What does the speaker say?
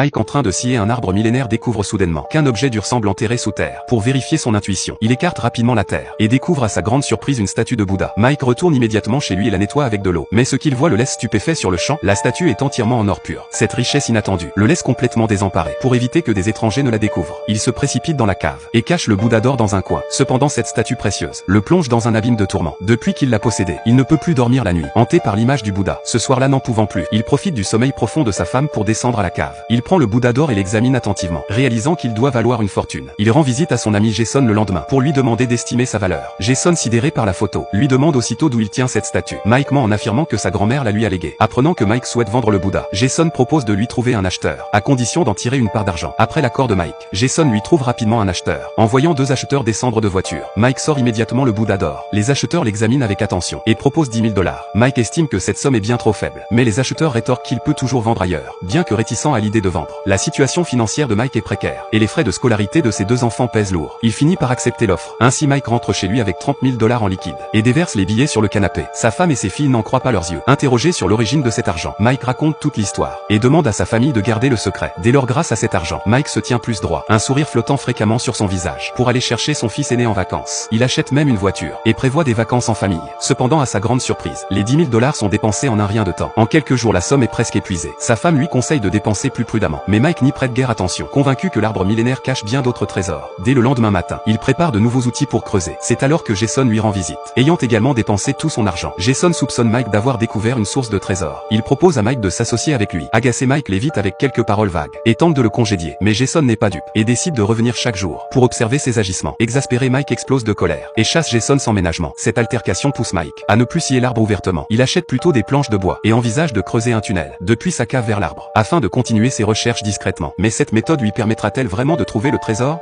Mike en train de scier un arbre millénaire découvre soudainement qu'un objet dur semble enterré sous terre. Pour vérifier son intuition, il écarte rapidement la terre et découvre à sa grande surprise une statue de Bouddha. Mike retourne immédiatement chez lui et la nettoie avec de l'eau. Mais ce qu'il voit le laisse stupéfait sur le champ, la statue est entièrement en or pur. Cette richesse inattendue le laisse complètement désemparé. Pour éviter que des étrangers ne la découvrent, il se précipite dans la cave et cache le Bouddha d'or dans un coin. Cependant cette statue précieuse le plonge dans un abîme de tourments. Depuis qu'il l'a possédé, il ne peut plus dormir la nuit, hanté par l'image du Bouddha. Ce soir-là n'en pouvant plus, il profite du sommeil profond de sa femme pour descendre à la cave. Il prend le Bouddha d'or et l'examine attentivement, réalisant qu'il doit valoir une fortune. Il rend visite à son ami Jason le lendemain pour lui demander d'estimer sa valeur. Jason, sidéré par la photo, lui demande aussitôt d'où il tient cette statue. Mike ment en affirmant que sa grand-mère la lui a léguée. Apprenant que Mike souhaite vendre le Bouddha, Jason propose de lui trouver un acheteur, à condition d'en tirer une part d'argent. Après l'accord de Mike, Jason lui trouve rapidement un acheteur. En voyant deux acheteurs descendre de voiture, Mike sort immédiatement le Bouddha d'or. Les acheteurs l'examinent avec attention et proposent 10 000 $. Mike estime que cette somme est bien trop faible, mais les acheteurs rétorquent qu'il peut toujours vendre ailleurs, bien que réticent à l'idée de vendre. La situation financière de Mike est précaire, et les frais de scolarité de ses deux enfants pèsent lourd. Il finit par accepter l'offre. Ainsi Mike rentre chez lui avec 30 000 $ en liquide, et déverse les billets sur le canapé. Sa femme et ses filles n'en croient pas leurs yeux. Interrogé sur l'origine de cet argent, Mike raconte toute l'histoire, et demande à sa famille de garder le secret. Dès lors, grâce à cet argent, Mike se tient plus droit, un sourire flottant fréquemment sur son visage, pour aller chercher son fils aîné en vacances. Il achète même une voiture, et prévoit des vacances en famille. Cependant, à sa grande surprise, les 10 000 $ sont dépensés en un rien de temps. En quelques jours, la somme est presque épuisée. Sa femme lui conseille de dépenser plus prudemment, mais Mike n'y prête guère attention, convaincu que l'arbre millénaire cache bien d'autres trésors. Dès le lendemain matin, il prépare de nouveaux outils pour creuser. C'est alors que Jason lui rend visite. Ayant également dépensé tout son argent, Jason soupçonne Mike d'avoir découvert une source de trésor. Il propose à Mike de s'associer avec lui. Agacé, Mike l'évite avec quelques paroles vagues, et tente de le congédier. Mais Jason n'est pas dupe, et décide de revenir chaque jour, pour observer ses agissements. Exaspéré, Mike explose de colère, et chasse Jason sans ménagement. Cette altercation pousse Mike à ne plus scier l'arbre ouvertement. Il achète plutôt des planches de bois, et envisage de creuser un tunnel depuis sa cave vers l'arbre, afin de continuer ses recherches discrètement. Mais cette méthode lui permettra-t-elle vraiment de trouver le trésor?